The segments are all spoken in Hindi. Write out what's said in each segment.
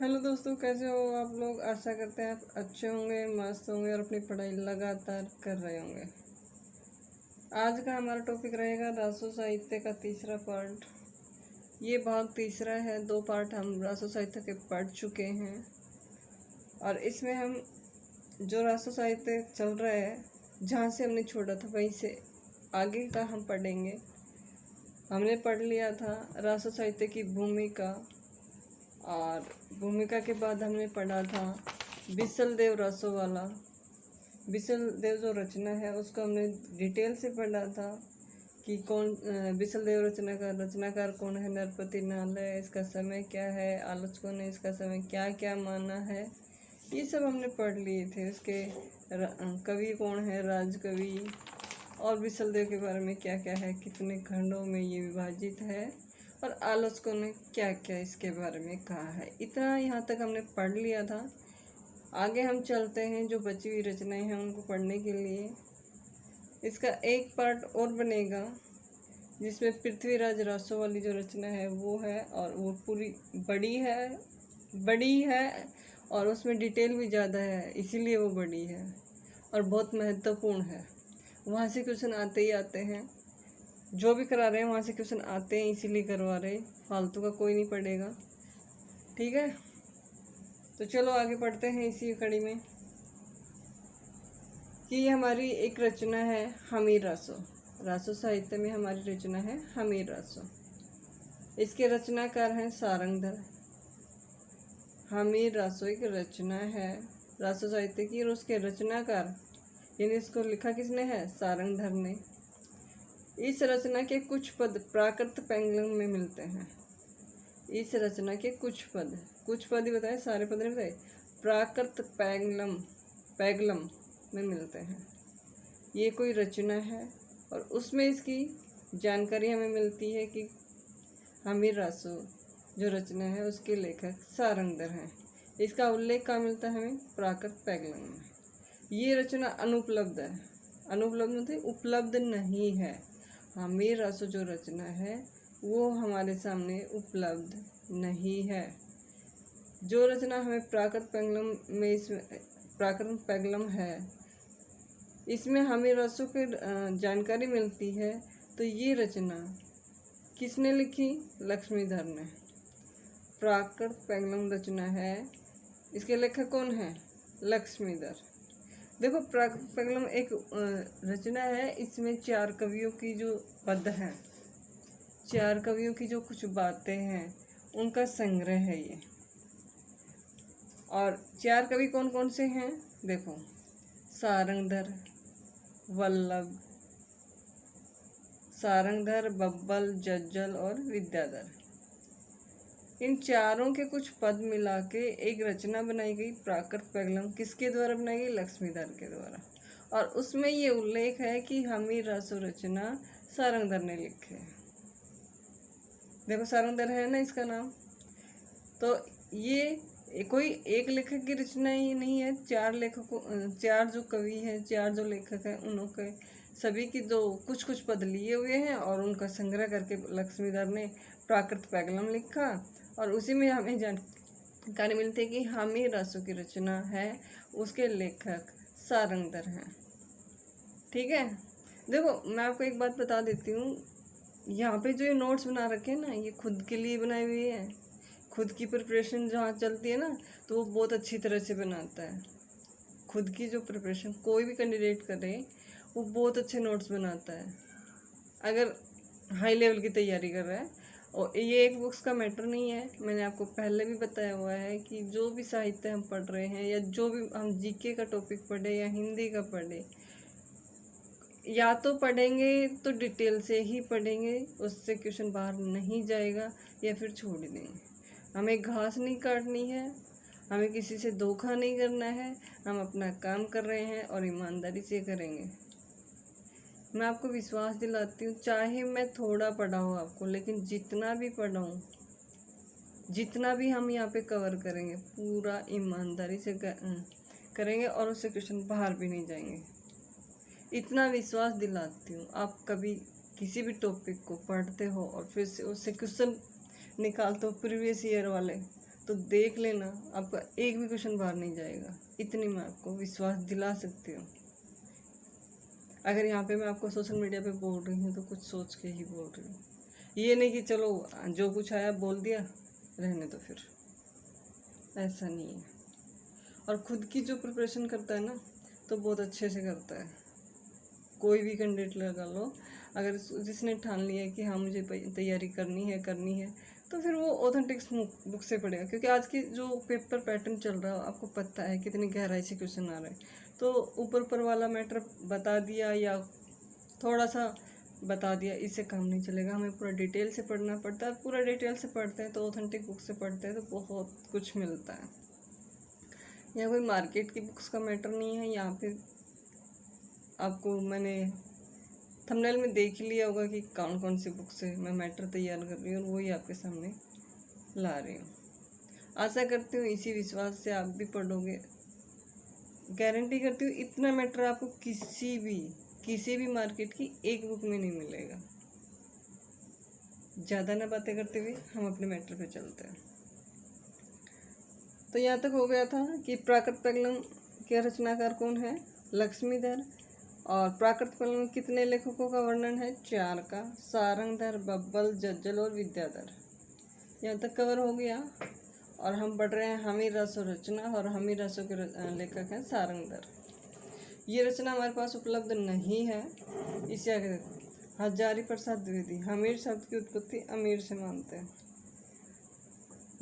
हेलो दोस्तों, कैसे हो आप लोग। आशा करते हैं आप अच्छे होंगे, मस्त होंगे और अपनी पढ़ाई लगातार कर रहे होंगे। आज का हमारा टॉपिक रहेगा रासो साहित्य का तीसरा पार्ट। ये भाग तीसरा है। 2 पार्ट हम रासो साहित्य के पढ़ चुके हैं और इसमें हम जो रासो साहित्य चल रहा है, जहाँ से हमने छोड़ा था वहीं से आगे का हम पढ़ेंगे। हमने पढ़ लिया था रासो साहित्य की भूमिका, और भूमिका के बाद हमने पढ़ा था बिसल देव रासो वाला। बिसल देव जो रचना है उसको हमने डिटेल से पढ़ा था कि कौन बिसल देव रचनाकार कौन है, नरपति नाल है, इसका समय क्या है, आलोचकों ने इसका समय क्या क्या माना है, ये सब हमने पढ़ लिए थे। उसके कवि कौन है, राजकवि, और बिसल देव के बारे में क्या क्या है, कितने खंडों में ये विभाजित है, और आलोचकों ने क्या क्या इसके बारे में कहा है। इतना यहाँ तक हमने पढ़ लिया था। आगे हम चलते हैं जो बची हुई रचनाएं हैं उनको पढ़ने के लिए। इसका एक पार्ट और बनेगा जिसमें पृथ्वीराज रासो वाली जो रचना है वो है, और वो पूरी बड़ी है और उसमें डिटेल भी ज़्यादा है, इसीलिए वो बड़ी है और बहुत महत्वपूर्ण है। वहाँ से क्वेश्चन आते ही आते हैं, जो भी करा रहे हैं वहाँ से क्वेश्चन आते हैं, इसीलिए करवा रहे, फालतू का कोई नहीं पढ़ेगा। ठीक है, तो चलो आगे पढ़ते हैं इसी कड़ी में कि ये हमारी एक रचना है हमीर रासो। रासो साहित्य में हमारी रचना है हमीर रासो। इसके रचनाकार हैं सारंगधर। हमीर रासो एक रचना है रासो साहित्य की, और उसके रचनाकार यानी इसको लिखा किसने है, सारंगधर ने। इस रचना के कुछ पद प्राकृत पैंगलम में मिलते हैं। इस रचना के कुछ पद ही बताए, सारे पद नहीं बताए। प्राकृत पैगलम में मिलते हैं। ये कोई रचना है और उसमें इसकी जानकारी हमें मिलती है कि हमीर रासो जो रचना है उसके लेखक सारंगधर हैं। इसका उल्लेख कहाँ मिलता है हमें, प्राकृत पैगलम में। ये रचना अनुपलब्ध है। अनुपलब्ध मतलब उपलब्ध नहीं है। हमीर रासो जो रचना है वो हमारे सामने उपलब्ध नहीं है। जो रचना हमें प्राकृत पैंगलम है, इसमें हमीर रासो की जानकारी मिलती है। तो ये रचना किसने लिखी, लक्ष्मीधर ने। प्राकृत पैंगलम रचना है, इसके लेखक कौन है, लक्ष्मीधर। देखो, प्राकृत पैंगलम एक रचना है, इसमें 4 कवियों की जो पद हैं, 4 कवियों की जो कुछ बातें हैं उनका संग्रह है ये। और 4 कवि कौन कौन से हैं, देखो, सारंगधर, बब्बल, जज्जल और विद्याधर। इन चारों के कुछ पद मिला के एक रचना बनाई गई प्राकृत पैंगलम। किसके द्वारा बनाई गई, लक्ष्मीधर के द्वारा। और उसमें ये उल्लेख है कि हमीर रासो रचना सारंगधर ने लिखे। देखो, सारंगधर है ना इसका नाम। तो ये कोई एक लेखक की रचना ही नहीं है, 4 जो कवि हैं, 4 जो लेखक हैं, उनके सभी की दो कुछ पद लिए हुए हैं और उनका संग्रह करके लक्ष्मीधर ने प्राकृत पैंगलम लिखा। और उसी में हमें जानकारी मिलती है कि हमीर रासो की रचना है, उसके लेखक सारंगधर हैं। ठीक है, देखो मैं आपको एक बात बता देती हूँ। यहाँ पे जो ये नोट्स बना रखे हैं ना, ये खुद के लिए बनाए हुए हैं। खुद की प्रिपरेशन जहाँ चलती है ना, तो वो बहुत अच्छी तरह से बनाता है। खुद की जो प्रिपरेशन कोई भी कैंडिडेट करे, वो बहुत अच्छे नोट्स बनाता है अगर हाई लेवल की तैयारी कर रहा है। और ये एक बुक्स का मैटर नहीं है, मैंने आपको पहले भी बताया हुआ है कि जो भी साहित्य हम पढ़ रहे हैं, या जो भी हम जीके का टॉपिक पढ़े या हिंदी का पढ़े, या तो पढ़ेंगे तो डिटेल से ही पढ़ेंगे, उससे क्वेश्चन बाहर नहीं जाएगा, या फिर छोड़ देंगे। हमें घास नहीं काटनी है, हमें किसी से धोखा नहीं करना है। हम अपना काम कर रहे हैं और ईमानदारी से करेंगे। मैं आपको विश्वास दिलाती हूँ, चाहे मैं थोड़ा पढ़ाऊँ आपको, लेकिन जितना भी पढ़ाऊँ, जितना भी हम यहाँ पे कवर करेंगे, पूरा ईमानदारी से करेंगे और उससे क्वेश्चन बाहर भी नहीं जाएंगे। इतना विश्वास दिलाती हूँ। आप कभी किसी भी टॉपिक को पढ़ते हो और फिर से उससे क्वेश्चन निकालते हो प्रीवियस ईयर वाले, तो देख लेना, आपका एक भी क्वेश्चन बाहर नहीं जाएगा, इतनी मैं आपको विश्वास दिला सकती हूँ। अगर यहाँ पे मैं आपको सोशल मीडिया पे बोल रही हूँ तो कुछ सोच के ही बोल रही हूँ, ये नहीं कि चलो जो कुछ आया बोल दिया रहने तो, फिर ऐसा नहीं है। और खुद की जो प्रिपरेशन करता है ना तो बहुत अच्छे से करता है। कोई भी कैंडिडेट लगा लो, अगर जिसने ठान लिया है कि हाँ मुझे तैयारी करनी है तो फिर वो ऑथेंटिक बुक से पढ़ेगा। क्योंकि आज की जो पेपर पैटर्न चल रहा है आपको पता है कितनी गहराई से क्वेश्चन आ रहे हैं। तो ऊपर वाला मैटर बता दिया या थोड़ा सा बता दिया, इससे काम नहीं चलेगा। हमें पूरा डिटेल से पढ़ना पड़ता है। पूरा डिटेल से पढ़ते हैं तो ऑथेंटिक बुक से पढ़ते हैं तो बहुत कुछ मिलता है। यहाँ कोई मार्केट की बुक्स का मैटर नहीं है। यहाँ पे आपको मैंने थंबनेल में देख ही लिया होगा कि कौन कौन सी बुक से मैं मैटर तैयार कर रही हूँ और वही आपके सामने ला रही हूँ। आशा करती हूँ इसी विश्वास से आप भी पढ़ोगे। गारंटी करती हूँ इतना मैटर आपको किसी भी मार्केट की एक बुक में नहीं मिलेगा। ज़्यादा ना बातें करते हुए हम अपने मैटर पे चलते हैं। तो यहाँ तक हो गया था कि प्राकृत पेंगलम के रचनाकार कौन है, लक्ष्मीधर। और प्राकृत पेंगलम में कितने लेखकों का वर्णन है, 4 का, सारंगधर, बब्बल, जज्जल और विद्याधर। यहाँ तक कवर हो गया। और हम पढ़ रहे हैं हमीर रसो रचना, और हमीर रसो के लेखक हैं सारंगधर। ये रचना हमारे पास उपलब्ध नहीं है। इसे आगे हजारी प्रसाद द्विवेदी हमीर शब्द की उत्पत्ति अमीर से मानते हैं।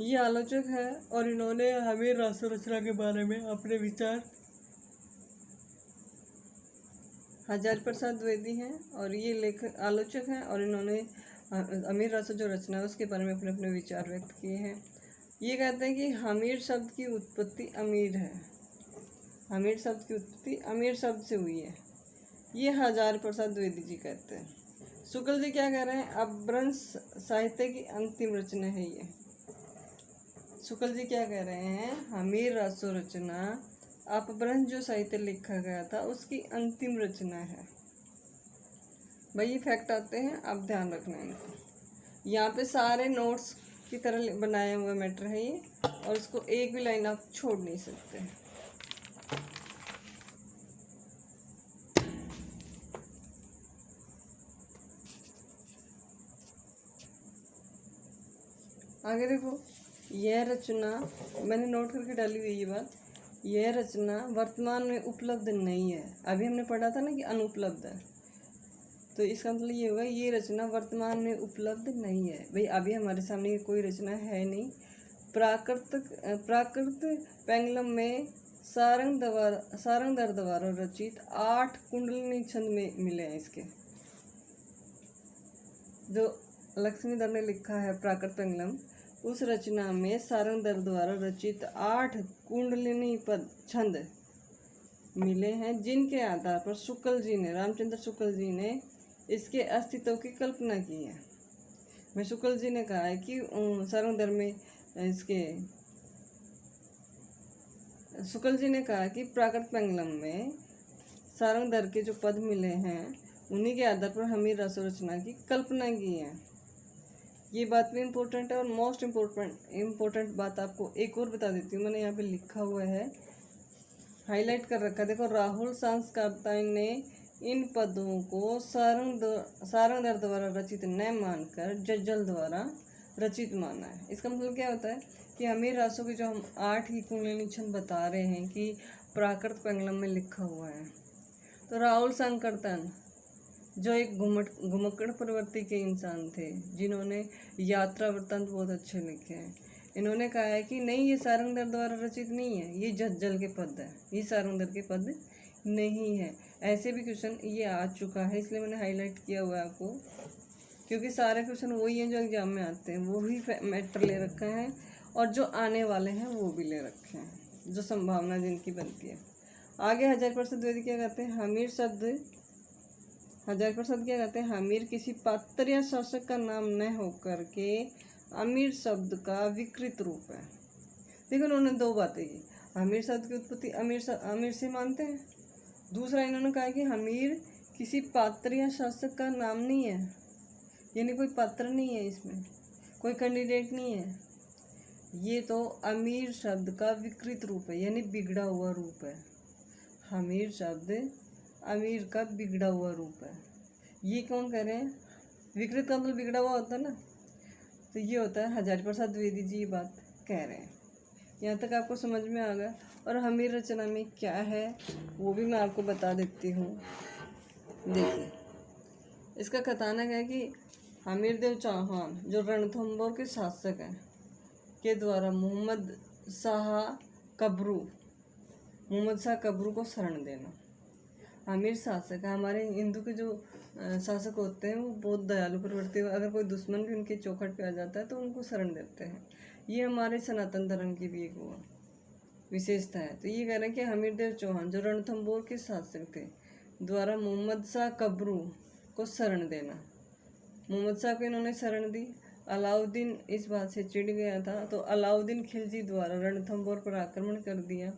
ये आलोचक है और इन्होंने हमीर रसो रचना के बारे में अपने विचार, हजारी प्रसाद द्विवेदी हैं और ये लेखक आलोचक हैं और इन्होंने हमीर रसो जो रचना है उसके बारे में अपने अपने विचार व्यक्त किए हैं। ये कहते हैं कि हमीर शब्द की उत्पत्ति अमीर है। हमीर शब्द की उत्पत्ति अमीर शब्द से हुई है। ये हजारी प्रसाद द्विवेदी जी कहते हैं। शुक्ल जी क्या कह रहे हैं, अपभ्रंश साहित्य की अंतिम रचना है ये। शुक्ल जी क्या कह रहे हैं, हमीर रसो रचना अपभ्रंश जो साहित्य लिखा गया था उसकी अंतिम रचना है। भाई ये फैक्ट आते हैं, आप ध्यान रखना इनको। यहाँ पे सारे नोट्स की तरह बनाया हुआ मैटर है ये, और इसको एक भी लाइन आप छोड़ नहीं सकते। आगे देखो, यह रचना मैंने नोट करके डाली हुई ये बात, यह रचना वर्तमान में उपलब्ध नहीं है। अभी हमने पढ़ा था ना कि अनुपलब्ध है, तो इसका मतलब ये होगा ये रचना वर्तमान में उपलब्ध नहीं है। भाई अभी हमारे सामने कोई रचना है नहीं। प्राकृत पेंगलम में सारंगधर द्वारा रचित 8 कुंडलिनी छंद में मिले हैं। इसके जो लक्ष्मीधर ने लिखा है प्राकृत पेंगलम, उस रचना में सारंगधर द्वारा रचित 8 कुंडलिनी पद छंद मिले हैं, जिनके आधार पर शुक्ल जी ने, रामचंद्र शुक्ल जी ने इसके अस्तित्व की कल्पना की है। मैं शुक्ल जी ने कहा है कि सारंगधर में शुक्ल जी ने कहा कि प्राकृत पेंगलम में सारंगधर के जो पद मिले हैं उन्हीं के आधार पर हमीर रसो रचना की कल्पना की है। ये बात भी इम्पोर्टेंट है। और मोस्ट इम्पोर्टेंट बात आपको एक और बता देती हूँ, मैंने यहाँ पे लिखा हुआ है, हाईलाइट कर रखा। देखो, राहुल संस्कारताएं ने इन पदों को सारंगधर द्वारा रचित न मानकर जज्जल द्वारा रचित माना है। इसका मतलब क्या होता है कि हमीर रसों की जो हम 8 ही कुंडलिनी छंद बता रहे हैं कि प्राकृत पेंगलम में लिखा हुआ है, तो राहुल संकर्तन जो एक घुमक्कड़ प्रवृत्ति के इंसान थे, जिन्होंने यात्रा वृत्तांत बहुत अच्छे लिखे हैं, इन्होंने कहा है कि नहीं, ये सारंगधर द्वारा रचित नहीं है, ये जज्जल के पद है, ये सारंगधर के पद नहीं है। ऐसे भी क्वेश्चन ये आ चुका है, इसलिए मैंने हाईलाइट किया हुआ है आपको, क्योंकि सारे क्वेश्चन वही हैं जो एग्जाम में आते हैं, वो ही मैटर ले रखा है और जो आने वाले हैं वो भी ले रखे हैं, जो संभावना जिनकी बनती है। आगे हजारी प्रसाद द्विवेदी क्या कहते हैं, हजारी प्रसाद क्या कहते हैं, हमीर किसी पात्र या शासक का नाम न होकर के अमीर शब्द का विकृत रूप है। देखो, उन्होंने 2 बातें की। हमीर शब्द की उत्पत्ति अमीर से मानते हैं। दूसरा इन्होंने कहा कि हमीर किसी पात्र या शासक का नाम नहीं है, यानी कोई पात्र नहीं है, इसमें कोई कैंडिडेट नहीं है। ये तो अमीर शब्द का विकृत रूप है, यानी बिगड़ा हुआ रूप है। हमीर शब्द अमीर का बिगड़ा हुआ रूप है। ये कौन कह रहे हैं? विकृत का मतलब बिगड़ा हुआ होता है ना, तो ये होता है हजारी प्रसाद द्विवेदी जी ये बात कह रहे हैं। यहाँ तक आपको समझ में आ गया। और हमीर रचना में क्या है वो भी मैं आपको बता देती हूँ। देखिए, इसका कथानक है कि हमीर देव चौहान जो रणथंभौर के शासक हैं के द्वारा मोहम्मद शाह कब्रू को शरण देना। हमीर शासक है, हमारे हिंदू के जो शासक होते हैं वो बहुत दयालु प्रवृत्ति, अगर कोई दुश्मन भी उनके चौखट पे आ जाता है तो उनको शरण देते हैं। ये हमारे सनातन धर्म की भी एक वो विशेषता है। तो ये कह रहे हैं कि हमीर देव चौहान जो रणथंभौर के शासक थे द्वारा मोहम्मद शाह कब्रू को शरण देना। मोहम्मद शाह को इन्होंने शरण दी। अलाउद्दीन इस बात से चिढ़ गया था, तो अलाउद्दीन खिलजी द्वारा रणथंभौर पर आक्रमण कर दिया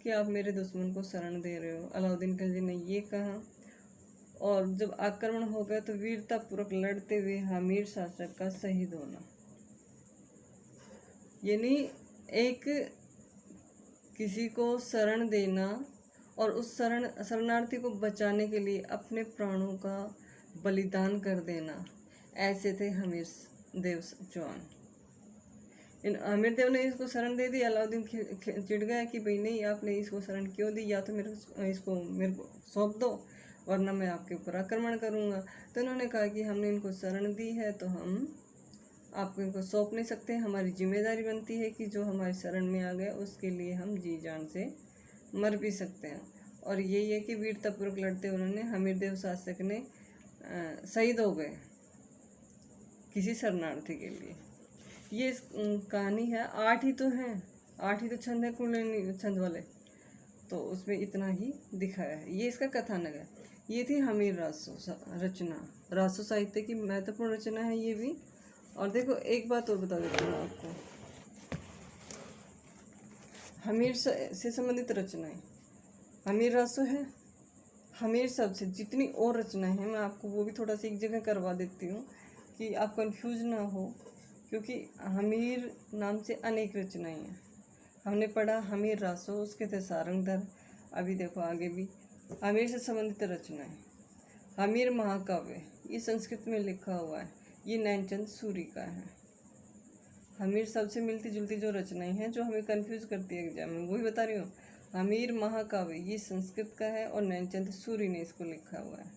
कि आप मेरे दुश्मन को शरण दे रहे हो। अलाउद्दीन खिलजी ने ये कहा, और जब आक्रमण हो गया तो वीरतापूर्वक लड़ते हुए हमीर शासक का शहीद होना। यानी एक किसी को शरण देना और उस शरणार्थी को बचाने के लिए अपने प्राणों का बलिदान कर देना, ऐसे थे हमीर देव चौहान। हमीर देव ने इसको शरण दे दी। अलाउद्दीन चिढ़ गया कि भाई नहीं, आपने इसको शरण क्यों दी, या तो मेरे को सौंप दो वरना मैं आपके ऊपर आक्रमण करूँगा। तो उन्होंने कहा कि हमने इनको शरण दी है तो हम आपको इनको सौंप नहीं सकते। हमारी जिम्मेदारी बनती है कि जो हमारी शरण में आ गए उसके लिए हम जी जान से मर भी सकते हैं। और यही है कि वीरतापूर्वक लड़ते उन्होंने हमीर देव शासक ने शहीद हो गए किसी शरणार्थी के लिए। ये कहानी है। 8 ही तो हैं, 8 ही तो छंद है कुंडलिनी छंद वाले, तो उसमें इतना ही दिखाया है। ये इसका कथानक है। ये थी हमीर रासो रचना। रासो साहित्य की महत्वपूर्ण रचना है ये भी। और देखो एक बात और बता देती हूँ आपको, हमीर से संबंधित रचनाएं हमीर रासो है। हमीर शब्द से जितनी और रचनाएं हैं मैं आपको वो भी थोड़ा सा एक जगह करवा देती हूँ कि आप कंफ्यूज ना हो, क्योंकि हमीर नाम से अनेक रचनाएं हैं। हमने पढ़ा हमीर रासो, उसके थे सारंगधर। अभी देखो आगे भी हमीर से संबंधित रचनाएं। हमीर महाकाव्य ये संस्कृत में लिखा हुआ है, ये नैनचंद सूरी का है। हमीर सबसे मिलती जुलती जो रचनाएं हैं जो हमें कंफ्यूज करती है एग्जाम में, वही बता रही हूँ। हमीर महाकाव्य ये संस्कृत का है और नैनचंद सूरी ने इसको लिखा हुआ है।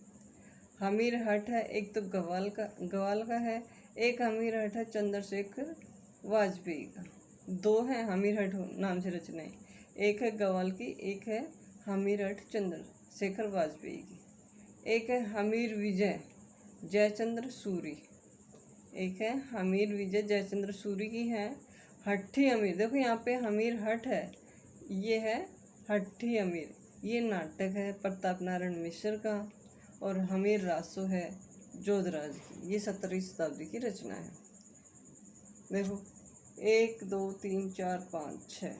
हमीर हट है, एक तो गवाल का है, एक हमीर हट है चंद्रशेखर वाजपेयी का। 2 हैं हमीर हट नाम से रचनाएं, एक है गवाल की, एक है हमीर हट चंद्रशेखर वाजपेयी की। एक है हमीर विजय जयचंद्र सूरी, एक है हमीर विजय जयचंद्र सूरी की है। हट्ठी अमीर, देखो यहाँ पे हमीर हट है, ये है हट्ठी अमीर, ये नाटक है प्रताप नारायण मिश्र का। और हमीर रासो है जोधराज की, ये 17वीं शताब्दी की रचना है। देखो 1 2 3 4 5 6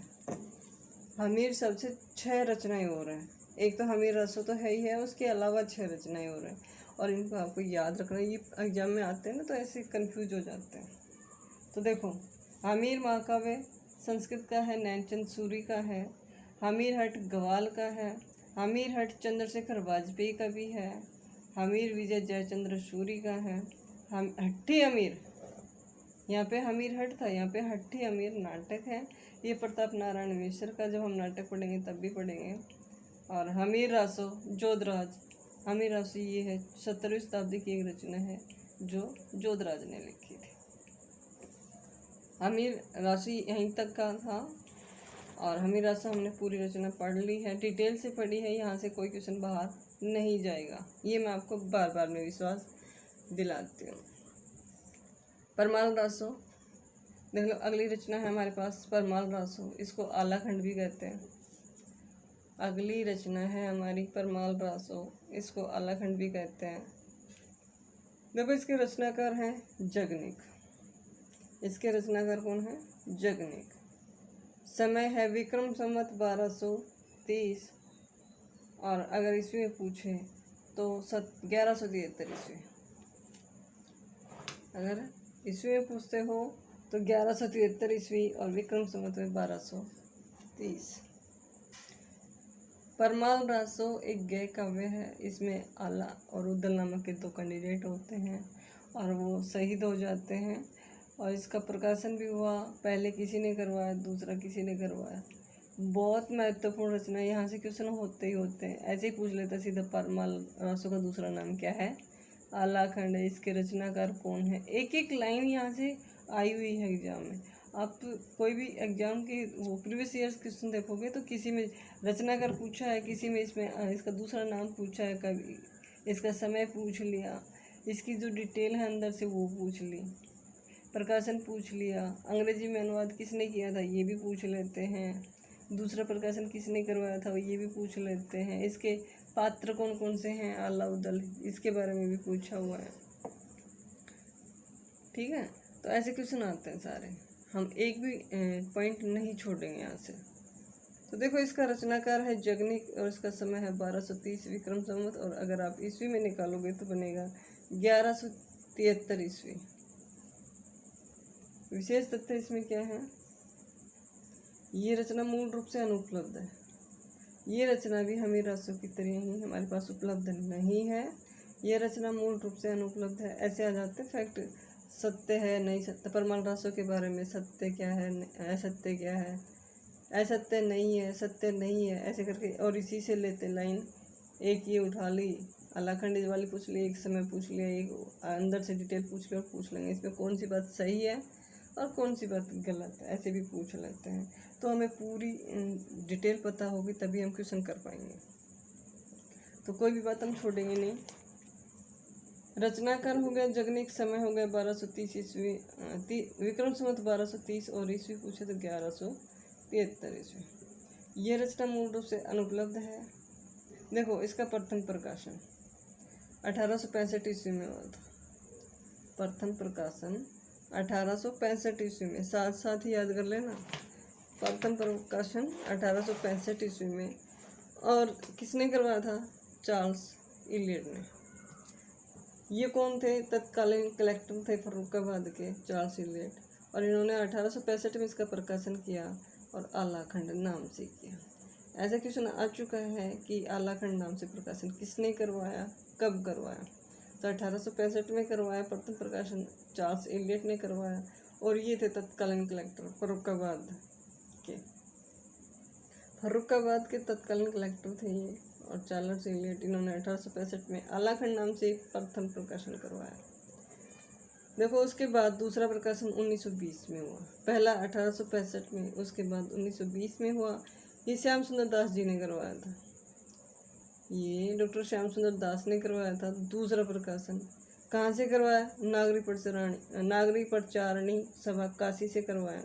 हमीर सबसे 6 रचनाएं हो रहे हैं। एक तो हमीर रासो तो है ही है, उसके अलावा 6 रचनाएं हो रहे हैं और इनको आपको याद रखना। ये एग्जाम में आते हैं ना तो ऐसे कंफ्यूज हो जाते हैं। तो देखो हमीर महाकाव्य संस्कृत का है, नैनचंद सूरी का है। हमीर हट गवाल का है। हमीर हट चंद्रशेखर वाजपेयी का भी है। हमीर विजय जयचंद्र सूरी का है। हम हट्ठी अमीर, यहाँ पे हमीर हट था, यहाँ पे हट्ठी अमीर नाटक है, ये प्रताप नारायण मिश्र का, जब हम नाटक पढ़ेंगे तब भी पढ़ेंगे। और हमीर रासो जोधराज, हमीर रासो ये है 17वीं शताब्दी की एक रचना है जो जोधराज ने लिखी थी। हमीर रासो यहीं तक का था और हमीर रासो हमने पूरी रचना पढ़ ली है, डिटेल से पढ़ी है, यहाँ से कोई क्वेश्चन बाहर नहीं जाएगा, ये मैं आपको बार बार में विश्वास दिलाती हूँ। परमाल रासो देख लो, अगली रचना है हमारे पास परमाल रासो, इसको आलाखंड भी कहते हैं। अगली रचना है हमारी परमाल रासो, इसको आलाखंड भी कहते हैं। देखो इसके रचनाकार हैं जगनिक। इसके रचनाकार कौन है? जगनिक। समय है विक्रम संवत 1230 और अगर ईस्वी में पूछे तो 1173 ईस्वी। अगर ईस्वी में पूछते हो तो 1173 ईस्वी और विक्रम संवत में 1230। परमाल रासो एक गय काव्य है। इसमें आला और उदल नामक के दो कैंडिडेट होते हैं और वो शहीद हो जाते हैं। और इसका प्रकाशन भी हुआ, पहले किसी ने करवाया, दूसरा किसी ने करवाया। बहुत महत्वपूर्ण रचना, यहाँ से क्वेश्चन होते ही होते हैं। ऐसे ही पूछ लेता सीधा, परमाल रासो का दूसरा नाम क्या है? आलाखंड है। इसके रचनाकार कौन है? एक एक लाइन यहाँ से आई हुई है एग्जाम में। आप कोई भी एग्जाम के वो प्रीवियस ईयर्स क्वेश्चन देखोगे तो किसी में रचनाकार पूछा है, किसी में इसमें इसका दूसरा नाम पूछा है, कभी इसका समय पूछ लिया, इसकी जो डिटेल है अंदर से वो पूछ ली, प्रकाशन पूछ लिया, अंग्रेजी में अनुवाद किसने किया था ये भी पूछ लेते हैं, दूसरा प्रकाशन किसने करवाया था ये भी पूछ लेते हैं, इसके पात्र कौन कौन से हैं, आला उदल, इसके बारे में भी पूछा हुआ है। ठीक है, तो ऐसे क्वेश्चन आते हैं सारे, हम एक भी पॉइंट नहीं छोड़ेंगे यहाँ से। तो देखो, इसका रचनाकार है जगनिक और इसका समय है 1230 विक्रम संवत, और अगर आप ईस्वी में निकालोगे तो बनेगा 1173 ईस्वी। विशेष तथ्य इसमें क्या है? ये रचना मूल रूप से अनुपलब्ध है। ये रचना भी हमीर रासों की तरह ही हमारे पास उपलब्ध नहीं है। ये रचना मूल रूप से अनुपलब्ध है। ऐसे आ जाते फैक्ट, सत्य है, नहीं सत्य, परमाल रासों के बारे में सत्य क्या है, असत्य क्या है, असत्य नहीं है, सत्य नहीं है, ऐसे करके। और इसी से लेते लाइन, एक ये उठा ली, आलाखंड वाली पूछ ली, एक समय पूछ लिया, एक अंदर से डिटेल पूछ लिया और पूछ लेंगे इसमें कौन सी बात सही है और कौन सी बात गलत है, ऐसे भी पूछ लेते हैं। तो हमें पूरी डिटेल पता होगी तभी हम क्वेश्चन कर पाएंगे। तो कोई भी बात हम छोड़ेंगे नहीं। रचनाकार हो गया जगनिक, समय हो गया 1230 ईस्वी, विक्रम संवत 1230 और ईस्वी पूछे तो 1173 ईस्वी। ये रचना मूल रूप से अनुपलब्ध है। देखो, इसका प्रथम प्रकाशन 1865 ईस्वी में हुआ था। प्रथम प्रकाशन 1865 ईस्वी में, साथ साथ ही याद कर लेना। प्रथम प्रकाशन 1865 ईस्वी में। और किसने करवाया था? चार्ल्स इलियट ने। ये कौन थे? तत्कालीन कलेक्टर थे फर्रुखाबाद के, चार्ल्स इलियट। और इन्होंने 1865 में इसका प्रकाशन किया और आलाखंड नाम से किया। ऐसा क्वेश्चन आ चुका है कि आलाखंड नाम से प्रकाशन किसने करवाया, कब करवाया? तो 1865 में करवाया प्रथम प्रकाशन, चार्ल्स इलियट ने करवाया। और ये थे तत्कालीन कलेक्टर फर्रुखाबाद के। फर्रुखाबाद के तत्कालीन कलेक्टर थे ये और चार्ल्स इलियट। इन्होंने 1865 में आलाखंड नाम से प्रथम प्रकाशन करवाया। देखो, उसके बाद दूसरा प्रकाशन 1920 में हुआ। पहला 1865 में, उसके बाद 1920 में हुआ। ये श्याम सुंदर दास जी ने करवाया था। ये डॉक्टर श्याम सुंदर दास ने करवाया था दूसरा प्रकाशन। कहाँ से करवाया? नागरी प्रचारणी सभा काशी से करवाया।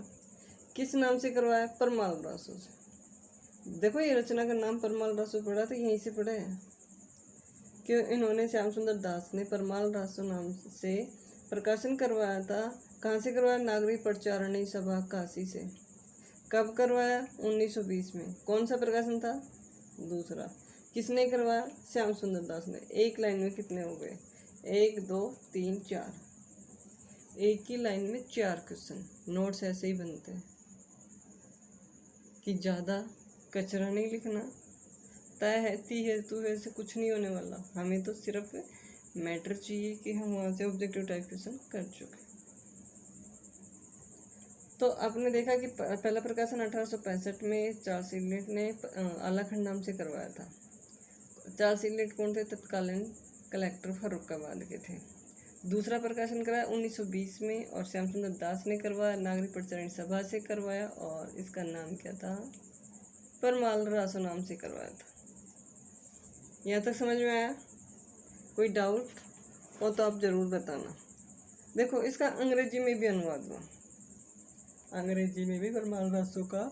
किस नाम से करवाया? परमाल रासो से। देखो, ये रचना का नाम परमाल रासो पड़ा तो यहीं से पढ़े हैं। क्यों? इन्होंने श्याम सुंदर दास ने परमाल रासो नाम से प्रकाशन करवाया था। कहाँ से करवाया? नागरी प्रचारणी सभा काशी से। कब करवाया? 1920 में। कौन सा प्रकाशन था? दूसरा। किसने करवाया? श्याम सुंदर दास ने। एक लाइन में कितने हो गए? 1 2 3 4। एक ही लाइन में 4 क्वेश्चन। नोट्स ऐसे ही बनते हैं कि ज़्यादा कचरा नहीं लिखना। तय है, ती है, तू है, से कुछ नहीं होने वाला। हमें तो सिर्फ मैटर चाहिए कि हम वहाँ से ऑब्जेक्टिव टाइप क्वेश्चन कर चुके। तो आपने देखा कि पहला प्रकाशन 1865 में चार्ल्स इलियट ने आलाखंड नाम से करवाया था। चार्ल्स इलियट कौन थे? तत्कालीन कलेक्टर फर्रुखाबाद के थे। दूसरा प्रकाशन कराया 1920 में और श्याम सुंदर दास ने करवाया, नागरिक प्रचारणी सभा से करवाया और इसका नाम क्या था? परमाल रासो नाम से करवाया था। यहाँ तक समझ में आया? कोई डाउट हो तो आप ज़रूर बताना। देखो, इसका अंग्रेजी में भी अनुवाद हुआ। अंग्रेजी में भी परमाल रासो का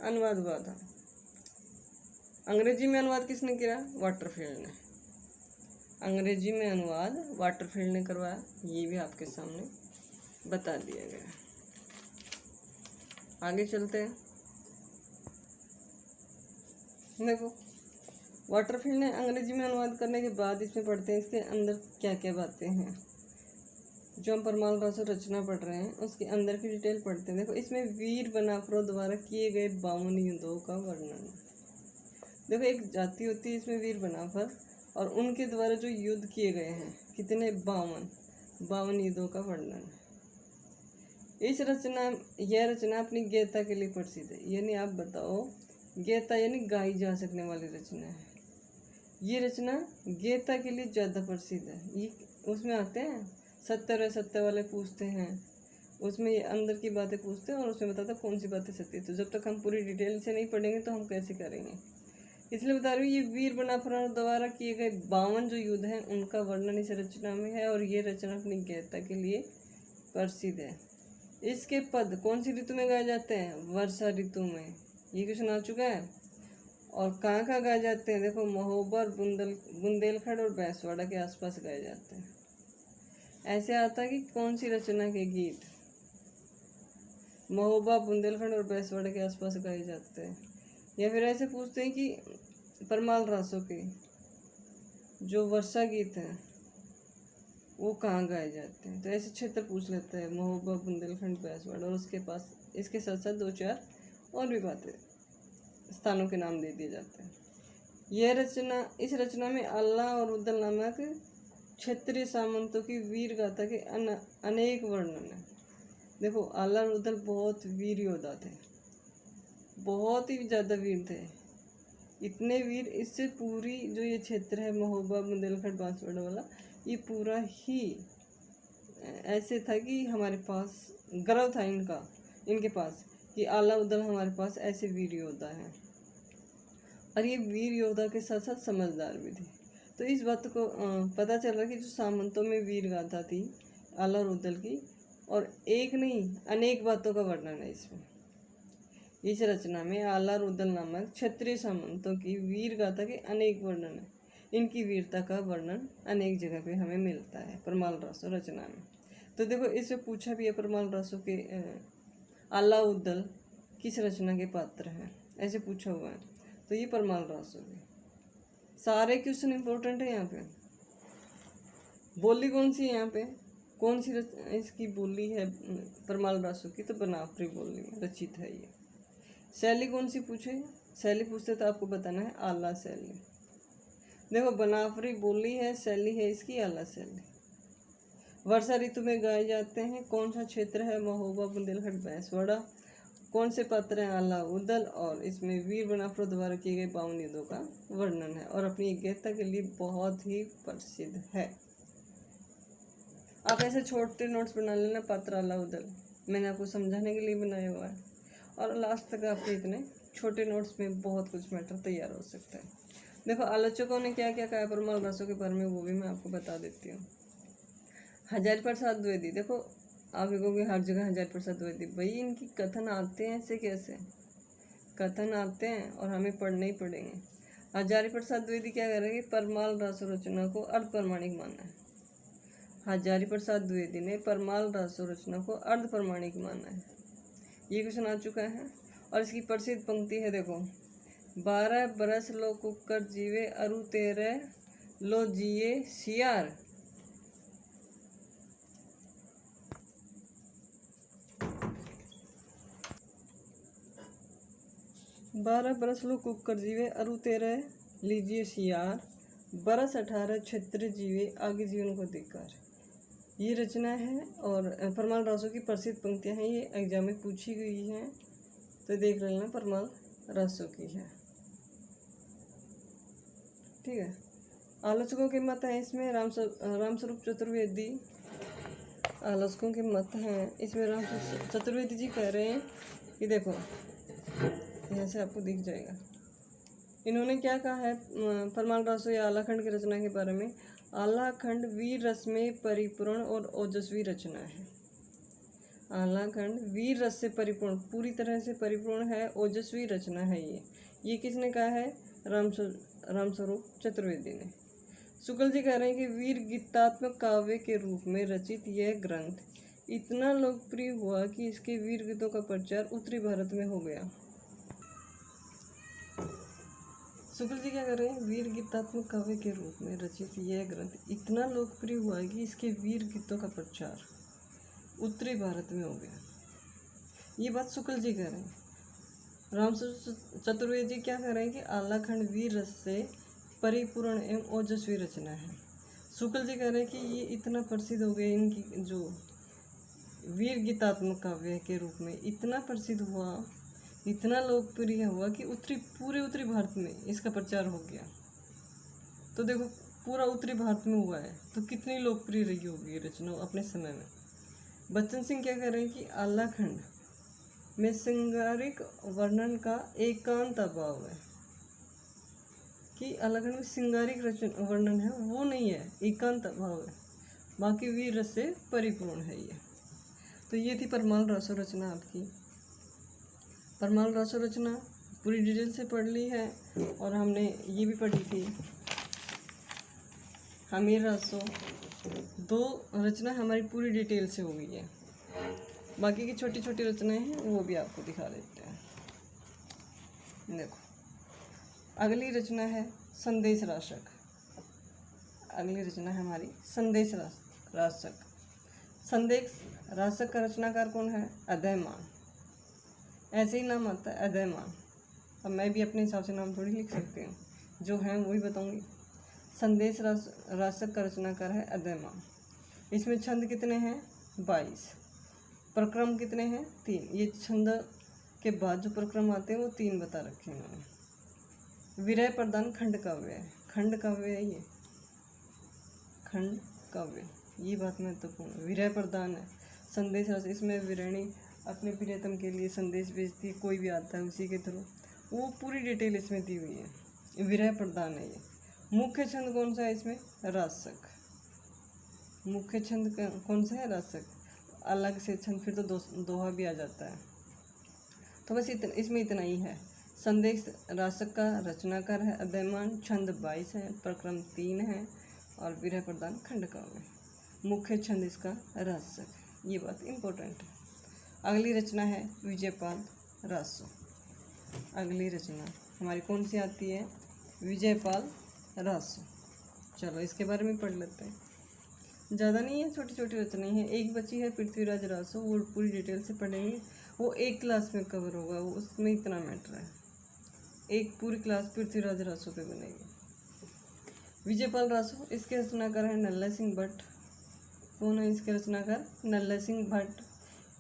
अनुवाद हुआ था। अंग्रेजी में अनुवाद किसने किया? वाटरफील्ड ने। अंग्रेजी में अनुवाद वाटरफील्ड ने करवाया। ये भी आपके सामने बता दिया गया। आगे चलते हैं। देखो, वाटरफील्ड ने अंग्रेजी में अनुवाद करने के बाद इसमें पढ़ते हैं इसके अंदर क्या क्या बातें हैं। जो हम परमाल रासो रचना पढ़ रहे हैं उसके अंदर की डिटेल पढ़ते हैं। देखो इसमें वीर बनाफरों द्वारा किए गए 52 युद्धों का वर्णन है। देखो एक जाति होती है इसमें वीर बनाफर, और उनके द्वारा जो युद्ध किए गए हैं कितने 52 युद्धों का वर्णन है। यह रचना अपनी गीता के लिए प्रसिद्ध है। यानी आप बताओ, गीता यानी गाई जा सकने वाली रचना है। ये रचना गीता के लिए ज़्यादा प्रसिद्ध है। ये उसमें आते हैं सत्य वाले पूछते हैं, उसमें ये अंदर की बातें पूछते हैं और उसमें बताता है कौन सी बातें सत्य। तो जब तक हम पूरी डिटेल से नहीं पढ़ेंगे तो हम कैसे करेंगे, इसलिए बता रही हूँ। ये वीर बनाफरों द्वारा किए गए 52 जो युद्ध हैं उनका वर्णन इस रचना में है, और ये रचना अपनी गीता के लिए प्रसिद्ध है। इसके पद कौन सी ऋतु में गाए जाते हैं? वर्षा ऋतु में। ये क्वेश्चन आ चुका है। और कहाँ कहाँ गाए जाते हैं? देखो महोबा, बुंदेलखंड और बैसवाड़ा के आसपास गाए जाते हैं। ऐसे आता है कि कौन सी रचना के गीत महोबा, बुंदेलखंड और बैसवाड़ा के आसपास गाए जाते हैं। या फिर ऐसे पूछते हैं कि परमाल रासों के जो वर्षा गीत हैं वो कहाँ गाए जाते हैं। तो ऐसे क्षेत्र पूछ लेते हैं, महोबा, बुंदेलखंड, बैसवाड़ा, और उसके पास इसके साथ साथ 2-4 और भी बातें स्थानों के नाम दे दिए जाते हैं। इस रचना में अल्लाह और उद्दल नामक क्षत्रिय सामंतों की वीर गाथा के अनेक वर्णन है। देखो अल्लाह और उद्दल बहुत वीर योद्धा थे, बहुत ही ज़्यादा वीर थे। इतने वीर, इससे पूरी जो ये क्षेत्र है महोबा, बुंदेलखंड, बांसवाड़ा वाला, ये पूरा ही ऐसे था कि हमारे पास गर्व था इनके पास कि आला उदल हमारे पास ऐसे वीर योद्धा हैं। और ये वीर योद्धा के साथ साथ समझदार भी थे। तो इस बात को पता चल रहा कि जो सामंतों में वीर गाथा थी आला और उदल की, और एक नहीं अनेक बातों का वर्णन है इसमें। इस रचना में आला और उदल नामक क्षत्रिय सामंतों की वीर गाथा के अनेक वर्णन है। इनकी वीरता का वर्णन अनेक जगह पे हमें मिलता है परमाल रासो रचना में। तो देखो इसमें पूछा भी है परमाल रासो के आला उद्दल किस रचना के पात्र हैं, ऐसे पूछा हुआ है। तो ये परमाल रासो के सारे क्वेश्चन इंपॉर्टेंट है। यहाँ पे बोली कौन सी है, यहाँ पे कौन सी इसकी बोली है परमाल रासो की, तो बनाफरी बोली रचित है ये। शैली कौन सी पूछे, शैली पूछते तो आपको बताना है आला शैली। देखो बनाफरी बोली है, शैली है इसकी आला शैली। वर्षा ऋतु में गाए जाते हैं। कौन सा क्षेत्र है? महोबा, बुंदेलखंड, बैसवाड़ा। कौन से पात्र हैं? आला उदल। और इसमें वीर बनाफरों द्वारा किए गए 52 युद्धों का वर्णन है, और अपनी गीता के लिए बहुत ही प्रसिद्ध है। आप ऐसे छोटे नोट्स बना लेना, पात्र आला उदल मैंने आपको समझाने के लिए बनाया हुआ है, और लास्ट तक आपके इतने छोटे नोट्स में बहुत कुछ मैटर तैयार हो सकता है। देखो आलोचकों ने क्या क्या कहा परमाल रासो के बारे में, वो भी मैं आपको बता देती हूँ। हजारी प्रसाद द्विवेदी, देखो आप देखोगे हर जगह हजारी प्रसाद द्विवेदी, भाई इनकी कथन आते हैं ऐसे कैसे? कथन आते हैं और हमें पढ़ने ही पड़ेंगे। हजारी प्रसाद द्विवेदी क्या कह रहे हैं कि परमाल रासो रचना को अर्ध प्रमाणिक माना है। हजारी प्रसाद द्विवेदी ने परमाल रासो रचना को अर्ध प्रमाणिक माना है। ये क्वेश्चन आ चुका है, और इसकी प्रसिद्ध पंक्ति है, देखो 12 बरस लो कुकर जीवे अरु 13 लो जिए सियार। 12 बरस लो कुकर जीवे अरु 13 लीजिए सियार, बरस 18 क्षत्रिय जीवे आगे जीवन को धिक्कार। ये रचना है और परमाल रासो की प्रसिद्ध पंक्तियाँ हैं। ये एग्जाम में पूछी गई हैं, तो देख लेना परमाल रासो की है। ठीक है। आलोचकों के मत हैं इसमें रामस्वरूप चतुर्वेदी। आलोचकों के मत हैं इसमें रामस्वरूप चतुर्वेदी जी कह रहे हैं कि देखो यहाँ से आपको दिख जाएगा, इन्होंने क्या कहा है परमाल रासो या आलाखंड की रचना के बारे में। आलाखंड वीर रस में परिपूर्ण और ओजस्वी रचना है। आलाखंड वीर रस से परिपूर्ण, पूरी तरह से परिपूर्ण है, ओजस्वी रचना है ये किसने कहा है? रामस्वरूप चतुर्वेदी ने। शुक्ल जी कह रहे हैं कि वीर गीतात्मक काव्य के रूप में रचित यह ग्रंथ इतना लोकप्रिय हुआ कि इसके वीर गीतों का प्रचार उत्तरी भारत में हो गया। शुक्ल जी क्या कर रहे हैं, वीर गीतात्मक काव्य के रूप में रचित यह ग्रंथ इतना लोकप्रिय हुआ कि इसके वीर गीतों का प्रचार उत्तरी भारत में हो गया। ये बात शुक्ल जी कह रहे हैं। रामसूत्र चतुर्वेदी जी क्या कह रहे हैं कि आलाखंड वीर रस से परिपूर्ण एवं ओजस्वी रचना है। शुक्ल जी कह रहे हैं कि ये इतना प्रसिद्ध हो गया, इनकी जो वीर गीतात्मक काव्य के रूप में इतना प्रसिद्ध हुआ, इतना लोकप्रिय हुआ कि पूरे उत्तरी भारत में इसका प्रचार हो गया। तो देखो पूरा उत्तरी भारत में हुआ है तो कितनी लोकप्रिय रही होगी ये रचना अपने समय में। बच्चन सिंह क्या कह रहे हैं कि आलाखंड में श्रृंगारिक वर्णन का एकांत अभाव है, कि आलाखंड में श्रृंगारिक वर्णन है वो नहीं है, एकांत अभाव है, बाकी वीर रस से परिपूर्ण है ये। तो ये थी परमाल रासो रचना आपकी। परमाल रासो रचना पूरी डिटेल से पढ़ ली है, और हमने ये भी पढ़ी थी हमीर रासो। 2 रचना हमारी पूरी डिटेल से हो गई है। बाकी की छोटी छोटी रचनाएं हैं वो भी आपको दिखा देते हैं। देखो अगली रचना है संदेश राशक। अगली रचना है हमारी संदेश राशक। संदेश राशक का रचनाकार कौन है, अदयमान। ऐसे ही नाम आता है अदयमान। अब मैं भी अपने हिसाब से नाम थोड़ी लिख सकती हूँ, जो है वही बताऊंगी। संदेश राशक का रचनाकार है अदयमान। इसमें छंद कितने हैं, 22। प्रक्रम कितने हैं, 3। ये छंद के बाद जो प्रक्रम आते हैं वो 3 बता रखे हैं उन्होंने। विरह प्रदान खंड काव्य है, खंड काव्य है ये, खंड काव्य, ये बात महत्वपूर्ण। विरह प्रदान है। संदेश राशि, इसमें विरहणी अपने प्रियतम के लिए संदेश भेजती है, कोई भी आता है उसी के थ्रू, वो पूरी डिटेल इसमें दी हुई है। विरह प्रदान है ये। मुख्य छंद कौन सा है इसमें, राशक। मुख्य छंद कौन सा है, राशक। अलग से छंद फिर तो दोहा भी आ जाता है। तो बस इसमें इतना ही है। संदेश राशक का रचनाकार है अदयमान। छंद 22 है, प्रक्रम 3 है, और विरह प्रदान खंड काव्य। मुख्य छंद इसका राशक, ये बात इम्पोर्टेंट है। अगली रचना है विजयपाल रासो। अगली रचना हमारी कौन सी आती है, विजयपाल रासो। चलो इसके बारे में पढ़ लेते हैं। ज़्यादा नहीं है, छोटी छोटी रचनाएं हैं। एक बची है पृथ्वीराज रासो, वो पूरी डिटेल से पढ़ेंगे, वो एक क्लास में कवर होगा, वो उसमें इतना मैटर है। एक पूरी क्लास पृथ्वीराज रासो पे बनेगी। विजयपाल रासो, इसके रचनाकार है नल्ला सिंह भट्ट। कौन है इसके रचनाकार, नल्ला सिंह भट्ट।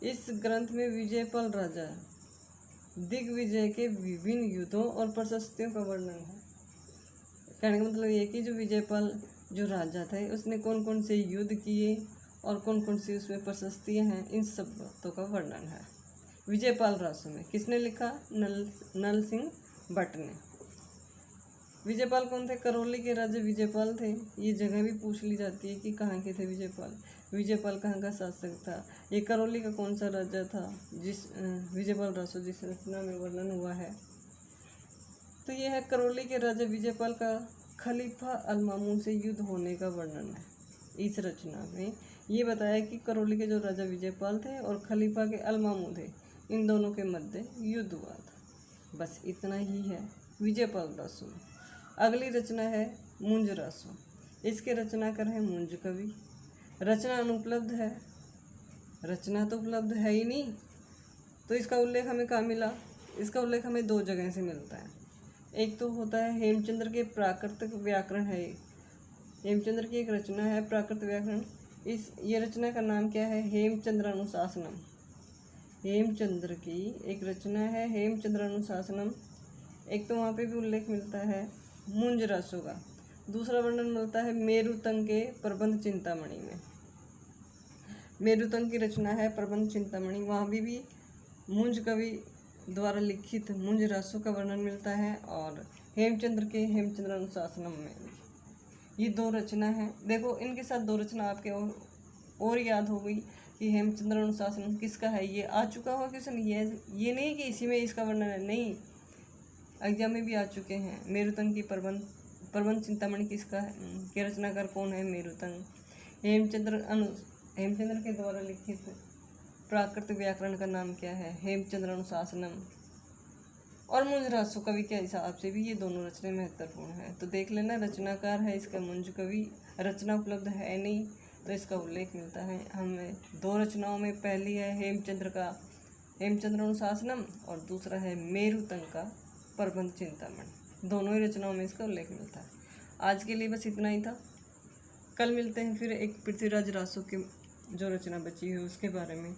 इस ग्रंथ में विजयपाल राजा दिग्विजय के विभिन्न युद्धों और प्रशस्तियों का वर्णन है। कहने का मतलब ये कि जो विजयपाल जो राजा थे उसने कौन कौन से युद्ध किए और कौन कौन सी उसमें प्रशस्तियाँ हैं, इन सब बातों का वर्णन है विजयपाल रासो में। किसने लिखा, नल सिंह भट्ट ने। विजयपाल कौन थे, करौली के राजा विजयपाल थे। ये जगह भी पूछ ली जाती है कि कहाँ के थे विजयपाल, विजयपाल कहाँ का शासक था। ये करौली का कौन सा राजा था जिस विजयपाल रासो जिस रचना में वर्णन हुआ है। तो ये है करौली के राजा विजयपाल का खलीफा अलमामून से युद्ध होने का वर्णन है। इस रचना में ये बताया कि करौली के जो राजा विजयपाल थे और खलीफा के अलमामून थे, इन दोनों के मध्य युद्ध हुआ था। बस इतना ही है विजयपाल रासो में। अगली रचना है मुंज रासो। इसके रचनाकार है मुंज कवि। रचना अनुपलब्ध है, रचना तो उपलब्ध है ही नहीं, तो इसका उल्लेख हमें कहाँ मिला, इसका उल्लेख हमें 2 जगह से मिलता है। एक तो होता है हेमचंद्र के प्राकृतिक व्याकरण है, हेमचंद्र की एक रचना है प्राकृत व्याकरण। ये रचना का नाम क्या है, हेमचंद्रानुशासनम। हेमचंद्र की एक रचना है हेमचंद्रानुशासनम। एक तो वहाँ पे भी उल्लेख मिलता है मुंज रासो का। दूसरा वर्णन मिलता है मेरुतंग के प्रबंध चिंतामणि में। मेरुतंग की रचना है प्रबंध चिंतामणि, वहाँ भी मुंज कवि द्वारा लिखित मुंज रासो का वर्णन मिलता है, और हेमचंद्र के हेमचंद्रानुशासनम में ये 2 रचना है। देखो इनके साथ 2 रचना आपके और याद हो गई कि हेमचंद्रानुशासनम किसका है, ये आ चुका होगा क्वेश्चन। ये नहीं कि इसी में इसका वर्णन है, नहीं, एग्जाम में भी आ चुके हैं। मेरुतंग की प्रबंध चिंतामणि किसका है, के रचनाकार कौन है, मेरुतंग। हेमचंद्र के द्वारा लिखित प्राकृत व्याकरण का नाम क्या है, हेमचंद्रानुशासनम। और मुंजरासो कवि के हिसाब से भी ये दोनों रचनाएं महत्वपूर्ण हैं। तो देख लेना, रचनाकार है इसका मुंज कवि, रचना उपलब्ध है नहीं तो इसका उल्लेख मिलता है हमें दो रचनाओं में। पहली है हेमचंद्र अनुशासनम और दूसरा है मेरुतंग का प्रबंध चिंतामण। दोनों ही रचनाओं में इसका उल्लेख मिलता है। आज के लिए बस इतना ही था। कल मिलते हैं फिर एक पृथ्वीराज रासो की जो रचना बची है उसके बारे में।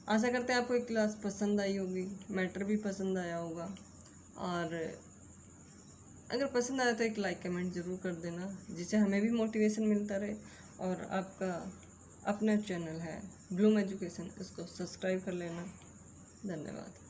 आशा करते हैं आपको एक क्लास पसंद आई होगी, मैटर भी पसंद आया होगा। और अगर पसंद आया तो एक लाइक कमेंट ज़रूर कर देना, जिससे हमें भी मोटिवेशन मिलता रहे। और आपका अपना चैनल है ब्लूम एजुकेशन, इसको सब्सक्राइब कर लेना। धन्यवाद।